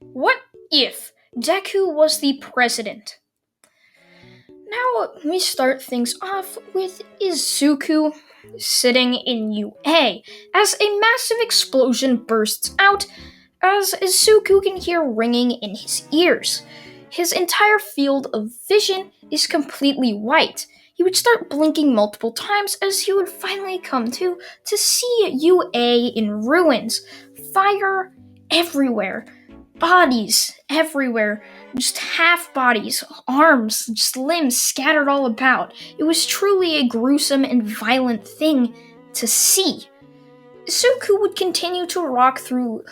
What if Deku was the president? Now we start things off with Izuku sitting in UA as a massive explosion bursts out as Izuku can hear ringing in his ears. His entire field of vision is completely white. He would start blinking multiple times as he would finally come to see UA in ruins. Fire everywhere. Bodies everywhere. Just half bodies, arms, just limbs scattered all about. It was truly a gruesome and violent thing to see. Suku would continue to rock through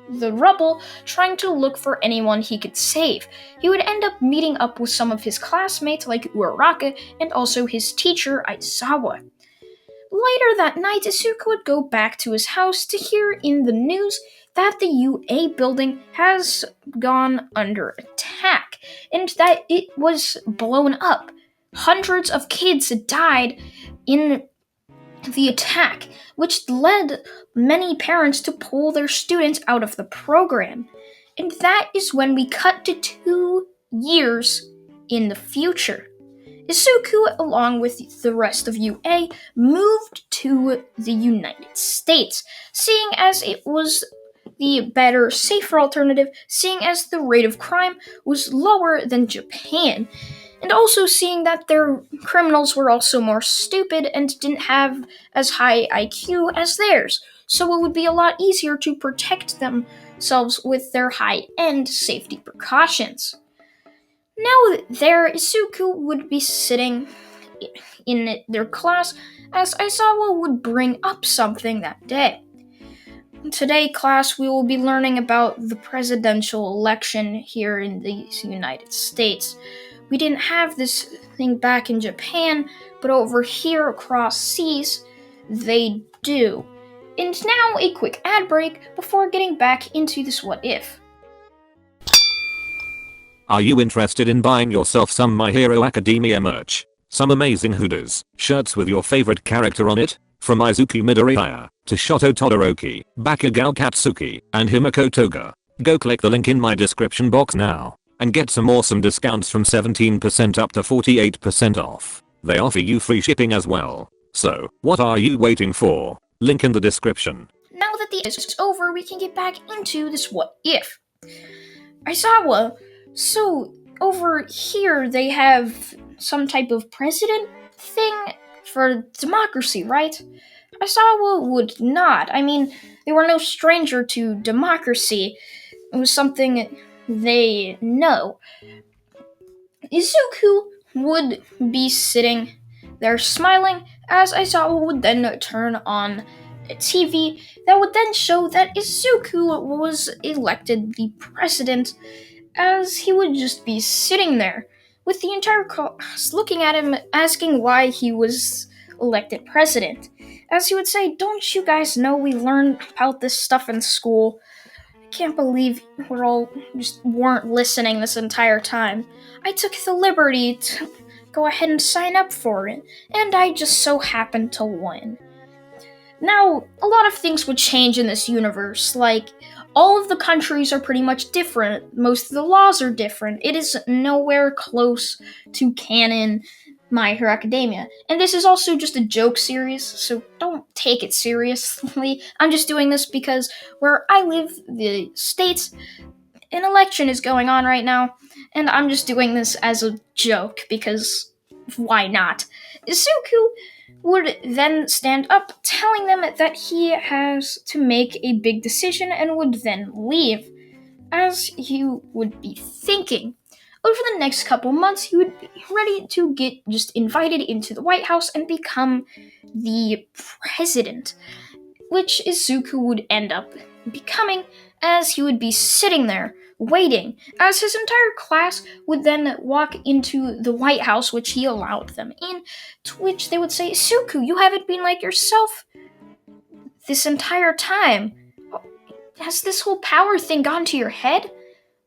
the rubble, trying to look for anyone he could save. He would end up meeting up with some of his classmates like Uraraka and also his teacher Aizawa. Later that night, Isuka would go back to his house to hear in the news that the UA building has gone under attack and that it was blown up. Hundreds of kids died in the attack, which led many parents to pull their students out of the program. And that is when we cut to 2 years in the future. Isuku, along with the rest of UA, moved to the United States, seeing as it was the better, safer alternative, seeing as the rate of crime was lower than Japan, and also seeing that their criminals were also more stupid and didn't have as high IQ as theirs, so it would be a lot easier to protect themselves with their high-end safety precautions. Now there, Izuku would be sitting in their class as Aizawa would bring up something that day. Today, class, we will be learning about the presidential election here in the United States. We didn't have this thing back in Japan, but over here across seas, they do. And now a quick ad break before getting back into this what if. Are you interested in buying yourself some My Hero Academia merch? Some amazing hoodies, shirts with your favorite character on it? From Izuku Midoriya to Shoto Todoroki, Bakugo Katsuki, and Himiko Toga. Go click the link in my description box now and get some awesome discounts from 17% up to 48% off. They offer you free shipping as well. So, what are you waiting for? Link in the description. Now that the is over, we can get back into this what if. Aizawa, so over here they have some type of president thing for democracy, right? Aizawa would not. I mean, they were no stranger to democracy. It was something they know. Izuku would be sitting there smiling as Aizawa would then turn on a TV that would then show that Izuku was elected the president, as he would just be sitting there with the entire class looking at him asking why he was elected president. As he would say, "Don't you guys know we learned about this stuff in school? I can't believe we're all just weren't listening this entire time. I took the liberty to go ahead and sign up for it, and I just so happened to win." Now, a lot of things would change in this universe, like all of the countries are pretty much different, most of the laws are different, it is nowhere close to canon My Hero Academia. And this is also just a joke series, so don't take it seriously. I'm just doing this because where I live, the States, an election is going on right now, and I'm just doing this as a joke because why not? Izuku would then stand up, telling them that he has to make a big decision and would then leave. As he would be thinking, over the next couple months, he would be ready to get just invited into the White House and become the president, which Izuku would end up becoming, as he would be sitting there waiting, as his entire class would then walk into the White House, which he allowed them in, to which they would say, "Izuku, you haven't been like yourself this entire time. Has this whole power thing gone to your head?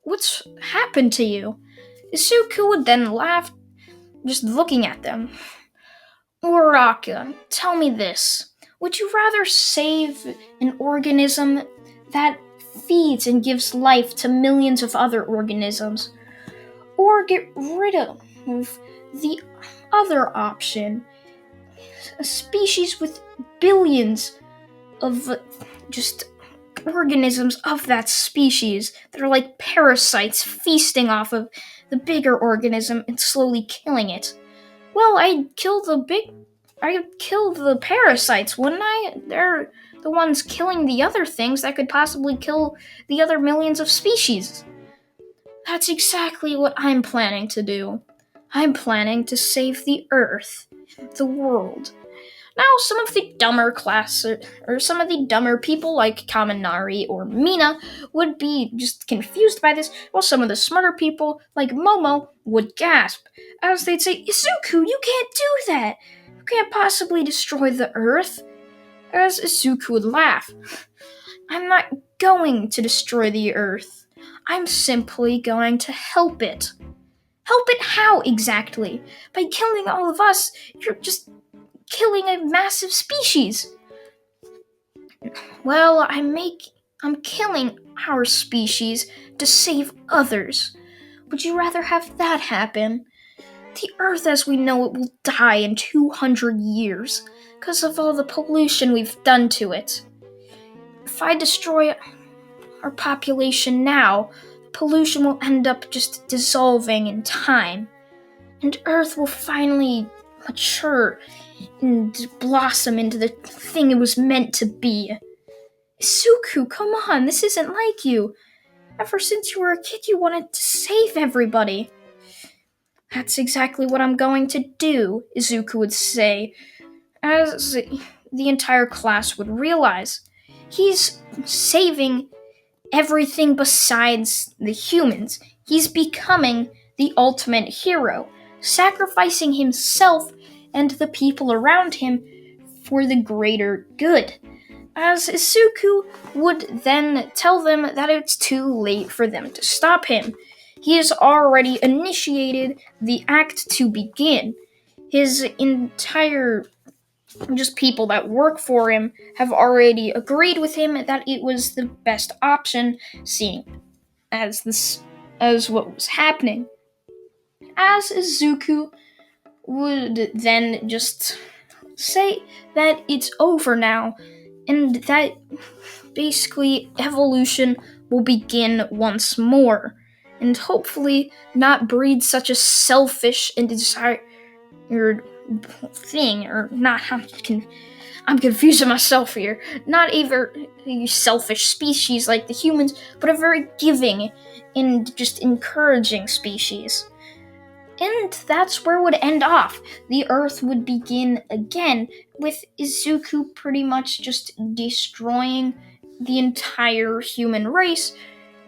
What's happened to you?" Izuku would then laugh, just looking at them. "Uraka, tell me this. Would you rather save an organism that feeds and gives life to millions of other organisms. Or get rid of the other option, a species with billions of just organisms of that species that are like parasites feasting off of the bigger organism and slowly killing it. Well, I'd kill the parasites, wouldn't I? They're the ones killing the other things that could possibly kill the other millions of species. That's exactly what I'm planning to do. I'm planning to save the Earth, the world. Now, some of the dumber or some of the dumber people like Kaminari or Mina would be just confused by this, while some of the smarter people like Momo would gasp, as they'd say, Izuku, you can't do that! You can't possibly destroy the Earth! As Izuku would laugh, I'm not going to destroy the Earth. I'm simply going to help it. Help it how exactly? By killing all of us, you're just killing a massive species. Well, I'm killing our species to save others. Would you rather have that happen? The Earth as we know it will die in 200 years because of all the pollution we've done to it. If I destroy our population now, the pollution will end up just dissolving in time, and Earth will finally mature and blossom into the thing it was meant to be. Suku, come on, this isn't like you. Ever since you were a kid, you wanted to save everybody. That's exactly what I'm going to do, Izuku would say, as the entire class would realize. He's saving everything besides the humans. He's becoming the ultimate hero, sacrificing himself and the people around him for the greater good. As Isuku would then tell them that it's too late for them to stop him. He has already initiated the act to begin. His entire just people that work for him have already agreed with him that it was the best option, seeing as what was happening. As Izuku would then just say that it's over now, and that basically evolution will begin once more, and hopefully not breed such a selfish and desired thing, or not. I'm confusing myself here. Not a selfish species like the humans, but a very giving and just encouraging species. And that's where it would end off. The Earth would begin again, with Izuku pretty much just destroying the entire human race,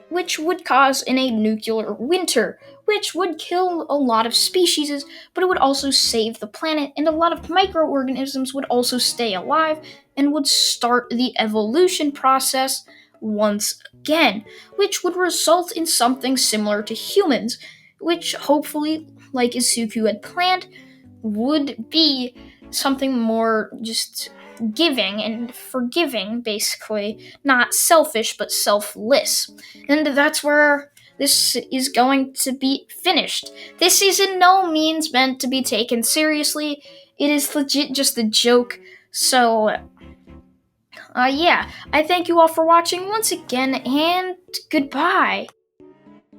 which would cause a nuclear winter, which would kill a lot of species, but it would also save the planet, and a lot of microorganisms would also stay alive and would start the evolution process once again, which would result in something similar to humans, which hopefully, like Izuku had planned, would be something more just giving and forgiving, basically. Not selfish, but selfless. And that's where this is going to be finished. This is in no means meant to be taken seriously. It is legit just a joke. So, yeah, I thank you all for watching once again, and goodbye.